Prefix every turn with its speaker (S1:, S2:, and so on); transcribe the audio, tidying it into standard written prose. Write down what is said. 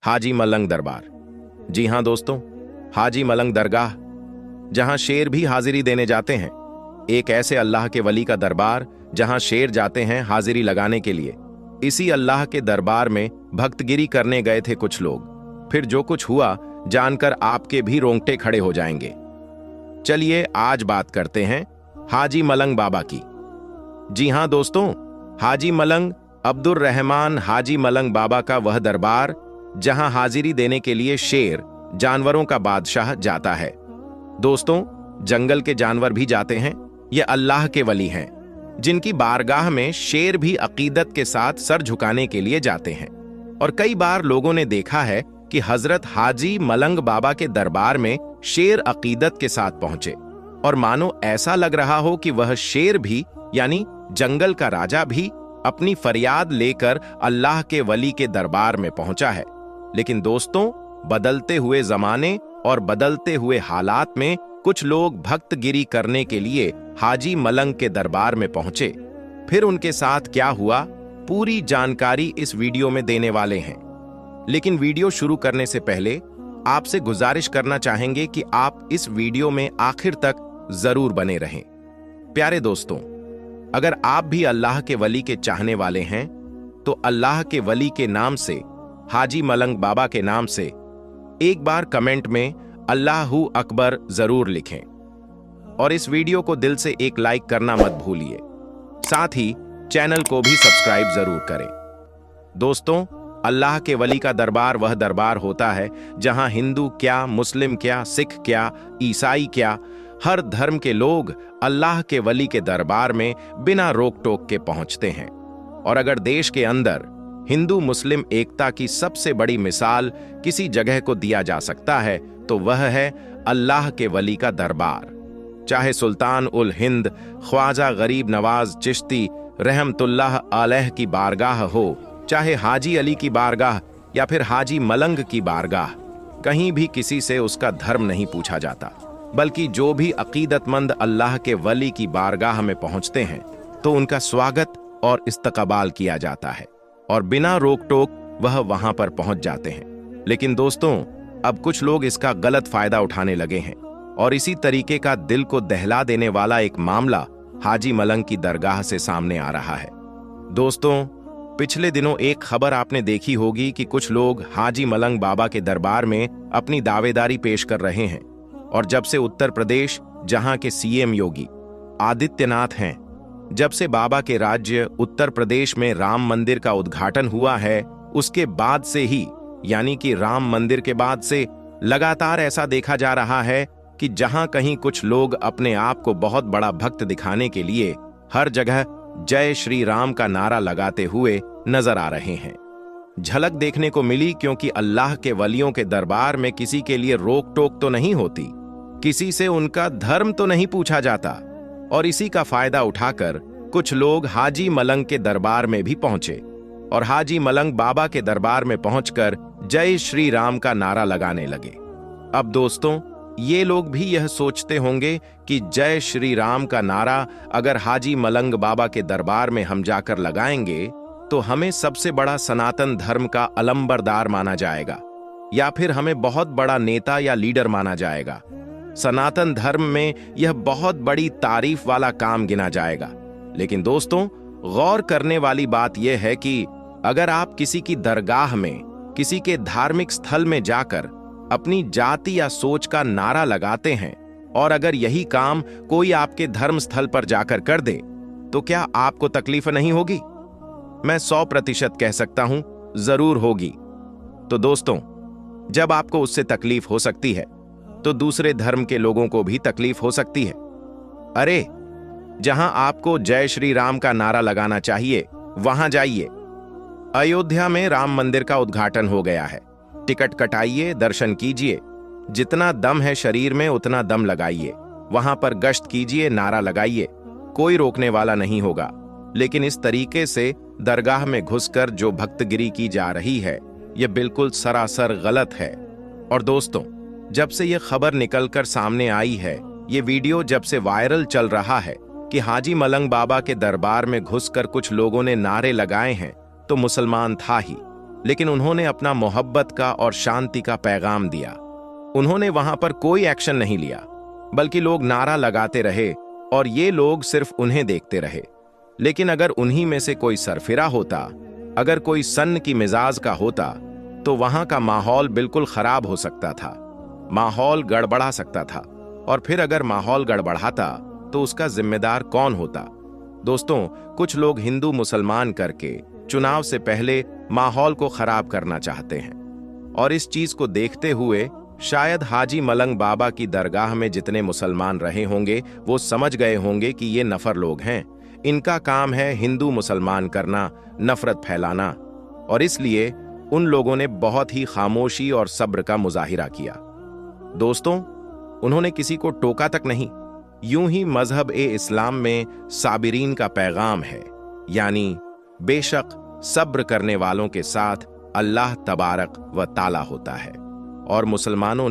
S1: हाजी मलंग दरबार। जी हां दोस्तों, हाजी मलंग दरगाह, जहां शेर भी हाजिरी देने जाते हैं। एक ऐसे अल्लाह के वली का दरबार जहां शेर जाते हैं हाजिरी लगाने के लिए। इसी अल्लाह के दरबार में भक्तगिरी करने गए थे कुछ लोग। फिर जो कुछ हुआ जानकर आपके भी रोंगटे खड़े हो जाएंगे। चलिए आज बात करते हैं हाजी मलंग बाबा की। जी हां दोस्तों, हाजी मलंग अब्दुर रहमान हाजी मलंग बाबा का वह दरबार जहां हाजिरी देने के लिए शेर, जानवरों का बादशाह, जाता है। दोस्तों, जंगल के जानवर भी जाते हैं। ये अल्लाह के वली हैं जिनकी बारगाह में शेर भी अकीदत के साथ सर झुकाने के लिए जाते हैं। और कई बार लोगों ने देखा है कि हजरत हाजी मलंग बाबा के दरबार में शेर अकीदत के साथ पहुंचे और मानो ऐसा लग रहा हो कि वह शेर भी, यानी जंगल का राजा भी, अपनी फरियाद लेकर अल्लाह के वली के दरबार में पहुंचा है। लेकिन दोस्तों, बदलते हुए जमाने और बदलते हुए हालात में कुछ लोग भक्तगिरी करने के लिए हाजी मलंग के दरबार में पहुंचे। फिर उनके साथ क्या हुआ, पूरी जानकारी इस वीडियो में देने वाले हैं। लेकिन वीडियो शुरू करने से पहले आपसे गुजारिश करना चाहेंगे कि आप इस वीडियो में आखिर तक जरूर बने रहें। प्यारे दोस्तों, अगर आप भी अल्लाह के वली के चाहने वाले हैं तो अल्लाह के वली के नाम से, हाजी मलंग बाबा के नाम से एक बार कमेंट में अल्लाहू अकबर जरूर लिखें और इस वीडियो को दिल से एक लाइक करना मत भूलिए। साथ ही चैनल को भी सब्सक्राइब जरूर करें। दोस्तों, अल्लाह के वली का दरबार वह दरबार होता है जहां हिंदू क्या, मुस्लिम क्या, सिख क्या, ईसाई क्या, हर धर्म के लोग अल्लाह के वली के दरबार में बिना रोक टोक के पहुंचते हैं। और अगर देश के अंदर हिंदू मुस्लिम एकता की सबसे बड़ी मिसाल किसी जगह को दिया जा सकता है तो वह है अल्लाह के वली का दरबार। चाहे सुल्तान उल हिंद ख्वाजा गरीब नवाज चिश्ती रहमतुल्लाह अलैह की बारगाह हो, चाहे हाजी अली की बारगाह या फिर हाजी मलंग की बारगाह, कहीं भी किसी से उसका धर्म नहीं पूछा जाता, बल्कि जो भी अकीदतमंद अल्लाह के वली की बारगाह में पहुंचते हैं तो उनका स्वागत और इस्तकबाल किया जाता है और बिना रोक टोक वह वहां पर पहुंच जाते हैं। लेकिन दोस्तों, अब कुछ लोग इसका गलत फायदा उठाने लगे हैं और इसी तरीके का दिल को दहला देने वाला एक मामला हाजी मलंग की दरगाह से सामने आ रहा है। दोस्तों, पिछले दिनों एक खबर आपने देखी होगी कि कुछ लोग हाजी मलंग बाबा के दरबार में अपनी दावेदारी पेश कर रहे हैं। और जब से उत्तर प्रदेश, जहां के सीएम योगी आदित्यनाथ हैं, जब से बाबा के राज्य उत्तर प्रदेश में राम मंदिर का उद्घाटन हुआ है, उसके बाद से ही, यानी कि राम मंदिर के बाद से लगातार ऐसा देखा जा रहा है कि जहां कहीं कुछ लोग अपने आप को बहुत बड़ा भक्त दिखाने के लिए हर जगह जय श्री राम का नारा लगाते हुए नजर आ रहे हैं। झलक देखने को मिली क्योंकि अल्लाह के वलियों के दरबार में किसी के लिए रोक टोक तो नहीं होती, किसी से उनका धर्म तो नहीं पूछा जाता, और इसी का फायदा उठाकर कुछ लोग हाजी मलंग के दरबार में भी पहुंचे और हाजी मलंग बाबा के दरबार में पहुंचकर जय श्री राम का नारा लगाने लगे। अब दोस्तों, ये लोग भी यह सोचते होंगे कि जय श्री राम का नारा अगर हाजी मलंग बाबा के दरबार में हम जाकर लगाएंगे तो हमें सबसे बड़ा सनातन धर्म का अलंबरदार माना जाएगा या फिर हमें बहुत बड़ा नेता या लीडर माना जाएगा। सनातन धर्म में यह बहुत बड़ी तारीफ वाला काम गिना जाएगा। लेकिन दोस्तों, गौर करने वाली बात यह है कि अगर आप किसी की दरगाह में, किसी के धार्मिक स्थल में जाकर अपनी जाति या सोच का नारा लगाते हैं और अगर यही काम कोई आपके धर्म स्थल पर जाकर कर दे तो क्या आपको तकलीफ नहीं होगी? मैं 100% कह सकता हूं, जरूर होगी। तो दोस्तों, जब आपको उससे तकलीफ हो सकती है तो दूसरे धर्म के लोगों को भी तकलीफ हो सकती है। अरे, जहां आपको जय श्री राम का नारा लगाना चाहिए वहां जाइए। अयोध्या में राम मंदिर का उद्घाटन हो गया है। टिकट कटाइए, दर्शन कीजिए, जितना दम है शरीर में उतना दम लगाइए, वहां पर गश्त कीजिए, नारा लगाइए, कोई रोकने वाला नहीं होगा। लेकिन इस तरीके से दरगाह में घुसकर जो भक्तगिरी की जा रही है, यह बिल्कुल सरासर गलत है। और दोस्तों, जब से यह खबर निकलकर सामने आई है, ये वीडियो जब से वायरल चल रहा है कि हाजी मलंग बाबा के दरबार में घुसकर कुछ लोगों ने नारे लगाए हैं, तो मुसलमान था ही, लेकिन उन्होंने अपना मोहब्बत का और शांति का पैगाम दिया। उन्होंने वहां पर कोई एक्शन नहीं लिया, बल्कि लोग नारा लगाते रहे और ये लोग सिर्फ उन्हें देखते रहे। लेकिन अगर उन्हीं में से कोई सरफिरा होता, अगर कोई सन्न की मिजाज का होता, तो वहां का माहौल बिल्कुल खराब हो सकता था, माहौल गड़बड़ा सकता था। और फिर अगर माहौल गड़बड़ाता तो उसका जिम्मेदार कौन होता? दोस्तों, कुछ लोग हिंदू मुसलमान करके चुनाव से पहले माहौल को खराब करना चाहते हैं। और इस चीज को देखते हुए शायद हाजी मलंग बाबा की दरगाह में जितने मुसलमान रहे होंगे वो समझ गए होंगे कि ये नफर लोग हैं, इनका काम है हिंदू मुसलमान करना, नफरत फैलाना। और इसलिए उन लोगों ने बहुत ही खामोशी और सब्र का मुजाहिरा किया। दोस्तों, उन्होंने किसी को टोका तक नहीं। यूं ही मजहब ए इस्लाम में साबिरीन का पैगाम है, यानी बेशक सब्र करने वालों के साथ अल्लाह तबारक व ताला होता है। और मुसलमानों